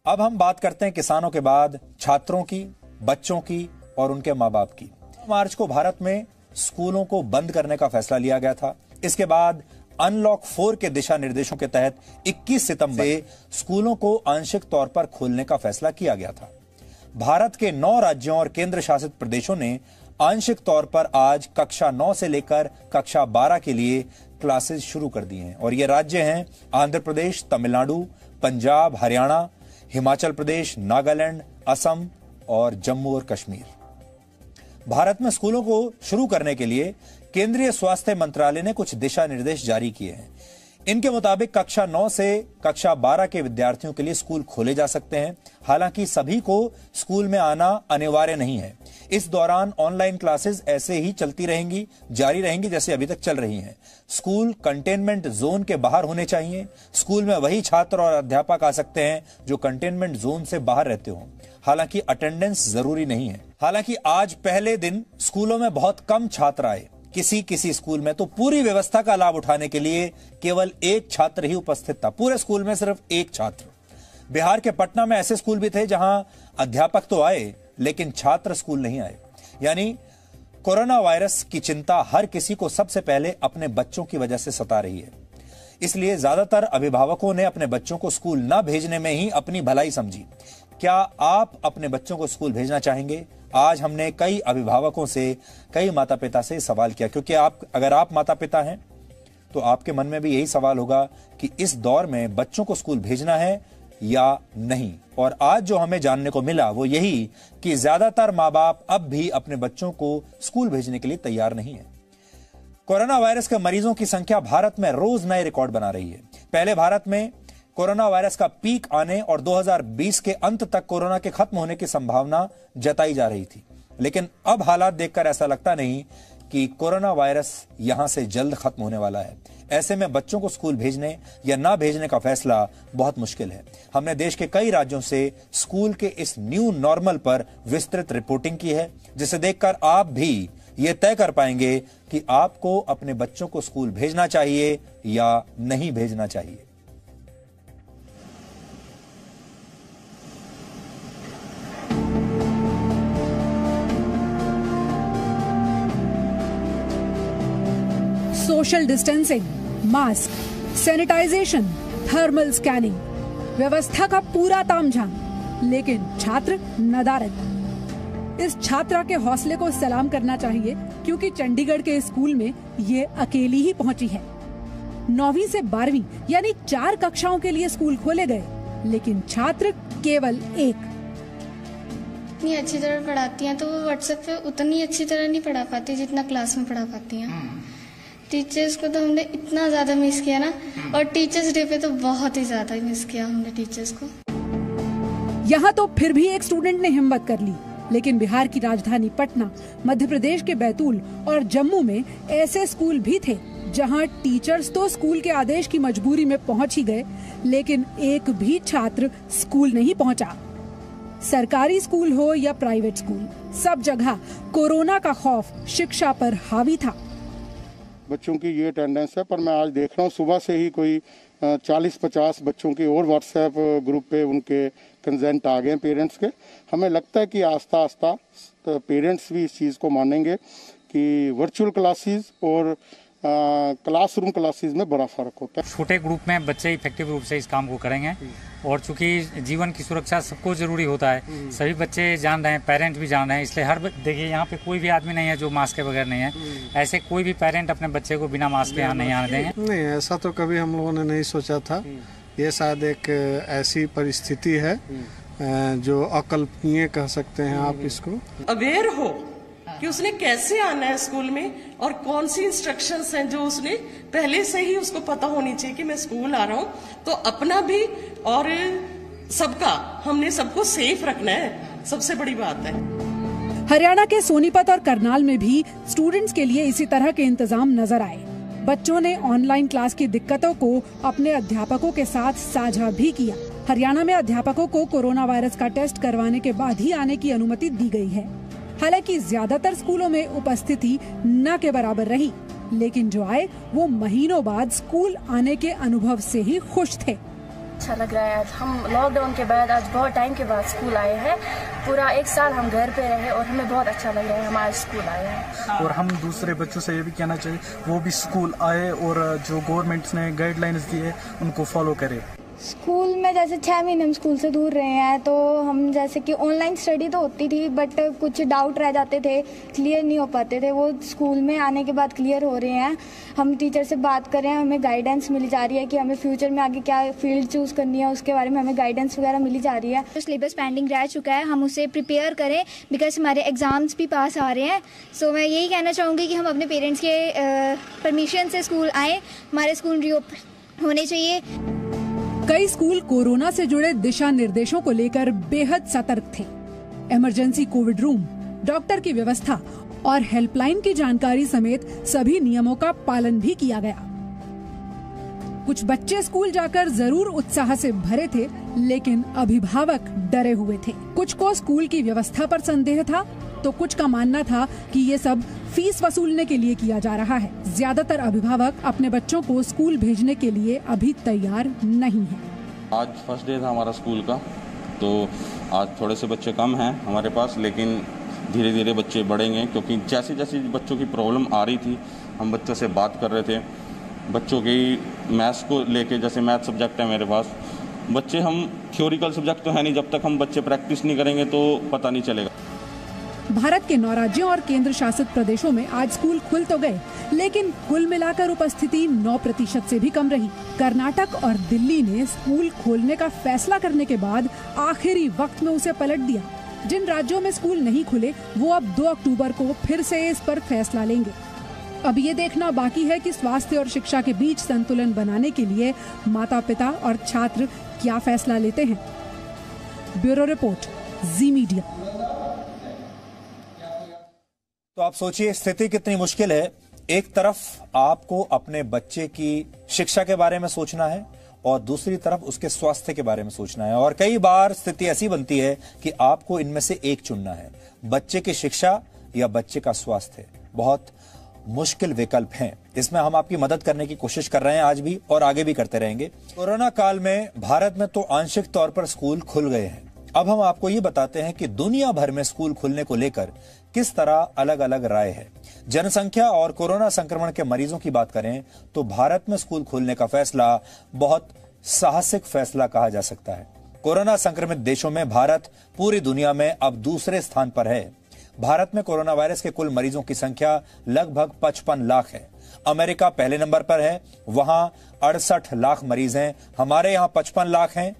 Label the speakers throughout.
Speaker 1: अब हम बात करते हैं किसानों के बाद छात्रों की, बच्चों की और उनके माँ बाप की। मार्च को भारत में स्कूलों को बंद करने का फैसला लिया गया था। इसके बाद अनलॉक 4 के दिशा निर्देशों के तहत 21 सितंबर से स्कूलों को आंशिक तौर पर खोलने का फैसला किया गया था। भारत के 9 राज्यों और केंद्र शासित प्रदेशों ने आंशिक तौर पर आज कक्षा 9 से लेकर कक्षा 12 के लिए क्लासेस शुरू कर दी हैं और ये राज्य हैं आंध्र प्रदेश, तमिलनाडु, पंजाब, हरियाणा, हिमाचल प्रदेश, नागालैंड, असम और जम्मू और कश्मीर। भारत में स्कूलों को शुरू करने के लिए केंद्रीय स्वास्थ्य मंत्रालय ने कुछ दिशा निर्देश जारी किए हैं। इनके मुताबिक कक्षा 9 से कक्षा 12 के विद्यार्थियों के लिए स्कूल खोले जा सकते हैं। हालांकि सभी को स्कूल में आना अनिवार्य नहीं है। इस दौरान ऑनलाइन क्लासेस ऐसे ही जारी रहेंगी जैसे अभी तक चल रही हैं। स्कूल कंटेनमेंट जोन के बाहर होने चाहिए। स्कूल में वही छात्र और अध्यापक आ सकते हैं जो कंटेनमेंट जोन से बाहर रहते हों। हालांकि अटेंडेंस जरूरी नहीं है। हालांकि आज पहले दिन स्कूलों में बहुत कम छात्र आए। किसी स्कूल में तो पूरी व्यवस्था का लाभ उठाने के लिए केवल एक छात्र ही उपस्थित था। पूरे स्कूल में सिर्फ एक छात्र। बिहार के पटना में ऐसे स्कूल भी थे जहां अध्यापक तो आए लेकिन छात्र स्कूल नहीं आए। यानी कोरोना वायरस की चिंता हर किसी को सबसे पहले अपने बच्चों की वजह से सता रही है। इसलिए ज्यादातर अभिभावकों ने अपने बच्चों को स्कूल न भेजने में ही अपनी भलाई समझी। क्या आप अपने बच्चों को स्कूल भेजना चाहेंगे? आज हमने कई अभिभावकों से, कई माता पिता से सवाल किया, क्योंकि अगर आप माता पिता हैं तो आपके मन में भी यही सवाल होगा कि इस दौर में बच्चों को स्कूल भेजना है या नहीं। और आज जो हमें जानने को मिला वो यही कि ज्यादातर माँ बाप अब भी अपने बच्चों को स्कूल भेजने के लिए तैयार नहीं है। कोरोना वायरस के मरीजों की संख्या भारत में रोज नए रिकॉर्ड बना रही है। पहले भारत में कोरोना वायरस का पीक आने और 2020 के अंत तक कोरोना के खत्म होने की संभावना जताई जा रही थी, लेकिन अब हालात देखकर ऐसा लगता नहीं कि कोरोना वायरस यहां से जल्द खत्म होने वाला है। ऐसे में बच्चों को स्कूल भेजने या ना भेजने का फैसला बहुत मुश्किल है। हमने देश के कई राज्यों से स्कूल के इस न्यू नॉर्मल पर विस्तृत रिपोर्टिंग की है, जिसे देखकर आप भी ये तय कर पाएंगे कि आपको अपने बच्चों को स्कूल भेजना चाहिए या नहीं भेजना चाहिए।
Speaker 2: Social distancing, mask, sanitization, thermal scanning, व्यवस्था का पूरा तामझाम, लेकिन छात्र नदारद। इस छात्रा के हौसले को सलाम करना चाहिए, क्योंकि चंडीगढ़ के स्कूल में ये अकेली ही पहुंची है। 9वीं से 12वीं यानी 4 कक्षाओं के लिए स्कूल खोले गए, लेकिन छात्र केवल एक।
Speaker 3: इतनी अच्छी तरह पढ़ाती हैं तो वो व्हाट्सएप पे उतनी अच्छी तरह नहीं पढ़ा पाती जितना क्लास में पढ़ा पाती हैं। टीचर्स को तो हमने इतना ज्यादा मिस किया ना, और टीचर्स डे पे तो बहुत ही ज्यादा मिस किया हमने टीचर्स को।
Speaker 2: यहाँ तो फिर भी एक स्टूडेंट ने हिम्मत कर ली, लेकिन बिहार की राजधानी पटना, मध्य प्रदेश के बैतूल और जम्मू में ऐसे स्कूल भी थे जहाँ टीचर्स तो स्कूल के आदेश की मजबूरी में पहुँच ही गए, लेकिन एक भी छात्र स्कूल नहीं पहुँचा। सरकारी स्कूल हो या प्राइवेट स्कूल, सब जगह कोरोना का खौफ शिक्षा पर हावी था।
Speaker 4: बच्चों की ये अटेंडेंस है, पर मैं आज देख रहा हूँ सुबह से ही कोई 40-50 बच्चों की और व्हाट्सएप ग्रुप पे उनके कंसेंट आ गए पेरेंट्स के। हमें लगता है कि आस्ता आस्ता पेरेंट्स भी इस चीज़ को मानेंगे कि वर्चुअल क्लासेस और क्लासरूम क्लासेस में बड़ा फर्क होता है।
Speaker 5: छोटे ग्रुप में बच्चे इफेक्टिव रूप से इस काम को करेंगे, और चूंकि जीवन की सुरक्षा सबको जरूरी होता है, सभी बच्चे जान रहे हैं, पेरेंट भी जान रहे हैं, इसलिए देखिए यहाँ पे कोई भी आदमी नहीं है जो मास्क के बगैर नहीं है। ऐसे कोई भी पेरेंट अपने बच्चे को बिना मास्क के यहाँ नहीं आने देंगे।
Speaker 6: नहीं, ऐसा तो कभी हम लोगों ने नहीं सोचा था। ये शायद एक ऐसी परिस्थिति है जो अकल्पनीय कह सकते हैं आप इसको।
Speaker 7: अवेयर हो कि उसने कैसे आना है स्कूल में और कौन सी इंस्ट्रक्शंस हैं जो उसने पहले से ही उसको पता होनी चाहिए कि मैं स्कूल आ रहा हूँ, तो अपना भी और सबका, हमने सबको सेफ रखना है, सबसे बड़ी बात है।
Speaker 2: हरियाणा के सोनीपत और करनाल में भी स्टूडेंट्स के लिए इसी तरह के इंतजाम नजर आए। बच्चों ने ऑनलाइन क्लास की दिक्कतों को अपने अध्यापकों के साथ साझा भी किया। हरियाणा में अध्यापकों को कोरोना वायरस का टेस्ट करवाने के बाद ही आने की अनुमति दी गई है। हालांकि ज्यादातर स्कूलों में उपस्थिति न के बराबर रही, लेकिन जो आए वो महीनों बाद स्कूल आने के अनुभव से ही खुश थे।
Speaker 8: अच्छा लग रहा है। आज हम लॉकडाउन के बाद आज बहुत टाइम के बाद स्कूल आए हैं। पूरा 1 साल हम घर पे रहे और हमें बहुत अच्छा लग रहा है हम आज स्कूल आए हैं।
Speaker 9: और हम दूसरे बच्चों से ये भी कहना चाहिए वो भी स्कूल आए और जो गवर्नमेंट ने गाइडलाइंस दी है उनको फॉलो करे।
Speaker 10: स्कूल में जैसे 6 महीने हम स्कूल से दूर रहे हैं तो हम जैसे कि ऑनलाइन स्टडी तो होती थी बट कुछ डाउट रह जाते थे, क्लियर नहीं हो पाते थे, वो स्कूल में आने के बाद क्लियर हो रहे हैं। हम टीचर से बात कर रहे हैं, हमें गाइडेंस मिली जा रही है कि हमें फ्यूचर में आगे क्या फील्ड चूज़ करनी है, उसके बारे में हमें गाइडेंस वगैरह मिली जा रही है।
Speaker 11: जो सिलेबस पेंडिंग रह चुका है हम उसे प्रिपेयर करें बिकॉज हमारे एग्ज़ाम्स भी पास आ रहे हैं। सो मैं यही कहना चाहूँगी कि हम अपने पेरेंट्स के परमिशन से स्कूल आएँ, हमारे स्कूल रीओपन होने चाहिए।
Speaker 2: कई स्कूल कोरोना से जुड़े दिशा निर्देशों को लेकर बेहद सतर्क थे। इमरजेंसी कोविड रूम, डॉक्टर की व्यवस्था और हेल्पलाइन की जानकारी समेत सभी नियमों का पालन भी किया गया। कुछ बच्चे स्कूल जाकर जरूर उत्साह से भरे थे, लेकिन अभिभावक डरे हुए थे। कुछ को स्कूल की व्यवस्था पर संदेह था, तो कुछ का मानना था कि ये सब फीस वसूलने के लिए किया जा रहा है। ज्यादातर अभिभावक अपने बच्चों को स्कूल भेजने के लिए अभी तैयार नहीं हैं।
Speaker 12: आज फर्स्ट डे था हमारा स्कूल का, तो आज थोड़े से बच्चे कम हैं हमारे पास, लेकिन धीरे धीरे बच्चे बढ़ेंगे क्योंकि जैसे जैसे बच्चों की प्रॉब्लम आ रही थी हम बच्चों से बात कर रहे थे। बच्चों की मैथ्स को लेके, जैसे मैथ सब्जेक्ट है मेरे पास, बच्चे हम थ्योरिकल सब्जेक्ट तो है नहीं, जब तक हम बच्चे प्रैक्टिस नहीं करेंगे तो पता नहीं चलेगा।
Speaker 2: भारत के 9 राज्यों और केंद्र शासित प्रदेशों में आज स्कूल खुल तो गए, लेकिन कुल मिलाकर उपस्थिति 9% से भी कम रही। कर्नाटक और दिल्ली ने स्कूल खोलने का फैसला करने के बाद आखिरी वक्त में उसे पलट दिया। जिन राज्यों में स्कूल नहीं खुले वो अब 2 अक्टूबर को फिर से इस पर फैसला लेंगे। अब ये देखना बाकी है कि स्वास्थ्य और शिक्षा के बीच संतुलन बनाने के लिए माता पिता और छात्र क्या फैसला लेते हैं। ब्यूरो रिपोर्ट, जी मीडिया।
Speaker 1: तो आप सोचिए स्थिति कितनी मुश्किल है। एक तरफ आपको अपने बच्चे की शिक्षा के बारे में सोचना है और दूसरी तरफ उसके स्वास्थ्य के बारे में सोचना है, और कई बार स्थिति ऐसी बनती है कि आपको इनमें से एक चुनना है, बच्चे की शिक्षा या बच्चे का स्वास्थ्य। बहुत मुश्किल विकल्प हैं। इसमें हम आपकी मदद करने की कोशिश कर रहे हैं आज भी और आगे भी करते रहेंगे। कोरोना काल में भारत में तो आंशिक तौर पर स्कूल खुल गए हैं। अब हम आपको ये बताते हैं कि दुनिया भर में स्कूल खुलने को लेकर किस तरह अलग अलग राय है। जनसंख्या और कोरोना संक्रमण के मरीजों की बात करें तो भारत में स्कूल खोलने का फैसला बहुत साहसिक फैसला कहा जा सकता है। कोरोना संक्रमित देशों में भारत पूरी दुनिया में अब दूसरे स्थान पर है। भारत में कोरोना वायरस के कुल मरीजों की संख्या लगभग 55 लाख है। अमेरिका पहले नंबर पर है, वहां 68 लाख मरीज हैं। हमारे यहां 55 लाख हैं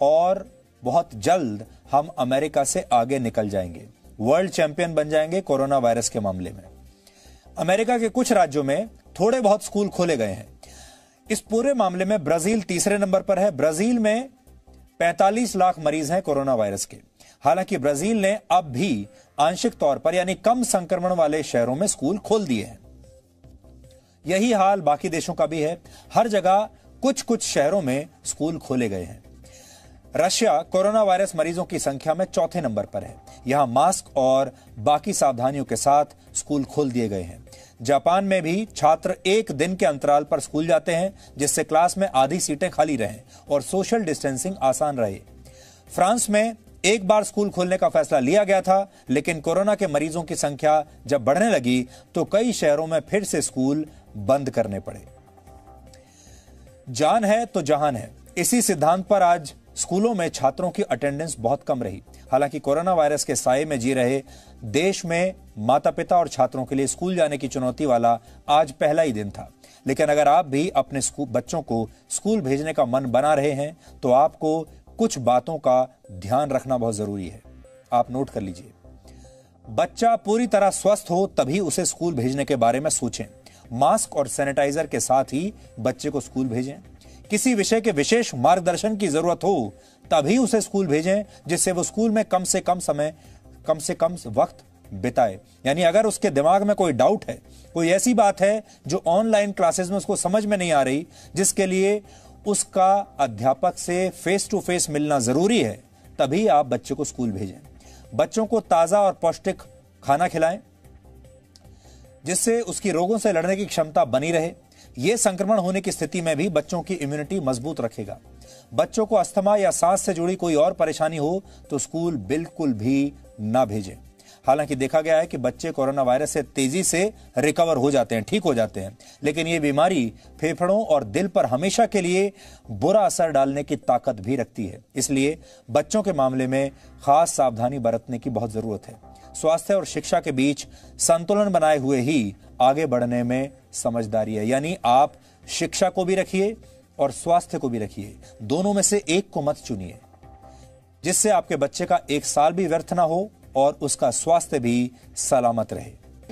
Speaker 1: और बहुत जल्द हम अमेरिका से आगे निकल जाएंगे, वर्ल्ड चैंपियन बन जाएंगे कोरोना वायरस के मामले में। अमेरिका के कुछ राज्यों में थोड़े बहुत स्कूल खोले गए हैं। इस पूरे मामले में ब्राजील तीसरे नंबर पर है। ब्राजील में 45 लाख मरीज हैं कोरोना वायरस के। हालांकि ब्राजील ने अब भी आंशिक तौर पर यानी कम संक्रमण वाले शहरों में स्कूल खोल दिए हैं। यही हाल बाकी देशों का भी है। हर जगह कुछ कुछ शहरों में स्कूल खोले गए हैं। रशिया कोरोना वायरस मरीजों की संख्या में चौथे नंबर पर है। यहां मास्क और बाकी सावधानियों के साथ स्कूल खोल दिए गए हैं। जापान में भी छात्र 1 दिन के अंतराल पर स्कूल जाते हैं, जिससे क्लास में आधी सीटें खाली रहें और सोशल डिस्टेंसिंग आसान रहे। फ्रांस में एक बार स्कूल खोलने का फैसला लिया गया था, लेकिन कोरोना के मरीजों की संख्या जब बढ़ने लगी तो कई शहरों में फिर से स्कूल बंद करने पड़े। जान है तो जहान है, इसी सिद्धांत पर आज स्कूलों में छात्रों की अटेंडेंस बहुत कम रही। हालांकि कोरोना वायरस के साए में जी रहे देश में माता पिता और छात्रों के लिए स्कूल जाने की चुनौती वाला आज पहला ही दिन था। लेकिन अगर आप भी अपने बच्चों को स्कूल भेजने का मन बना रहे हैं तो आपको कुछ बातों का ध्यान रखना बहुत जरूरी है। आप नोट कर लीजिए। बच्चा पूरी तरह स्वस्थ हो तभी उसे स्कूल भेजने के बारे में सोचें। मास्क और सैनिटाइजर के साथ ही बच्चे को स्कूल भेजें। किसी विषय के विशेष मार्गदर्शन की जरूरत हो तभी उसे स्कूल भेजें, जिससे वो स्कूल में कम से कम वक्त बिताए। यानी अगर उसके दिमाग में कोई डाउट है, कोई ऐसी बात है जो ऑनलाइन क्लासेस में उसको समझ में नहीं आ रही, जिसके लिए उसका अध्यापक से फेस टू फेस मिलना जरूरी है, तभी आप बच्चे को स्कूल भेजें। बच्चों को ताजा और पौष्टिक खाना खिलाएं, जिससे उसकी रोगों से लड़ने की क्षमता बनी रहे। यह संक्रमण होने की स्थिति में भी बच्चों की इम्यूनिटी मजबूत रखेगा। बच्चों को अस्थमा या सांस से जुड़ी कोई और परेशानी हो तो स्कूल बिल्कुल भी ना भेजें। हालांकि देखा गया है कि बच्चे कोरोना वायरस से तेजी से रिकवर हो जाते हैं, ठीक हो जाते हैं, लेकिन ये बीमारी फेफड़ों और दिल पर हमेशा के लिए बुरा असर डालने की ताकत भी रखती है। इसलिए बच्चों के मामले में खास सावधानी बरतने की बहुत जरूरत है। स्वास्थ्य और शिक्षा के बीच संतुलन बनाए हुए ही आगे बढ़ने में समझदारी है। यानी आप शिक्षा को भी रखिए और स्वास्थ्य को भी रखिए, दोनों में से एक को मत चुनिए, जिससे आपके बच्चे का एक साल भी व्यर्थ ना हो और उसका स्वास्थ्य भी सलामत रहे।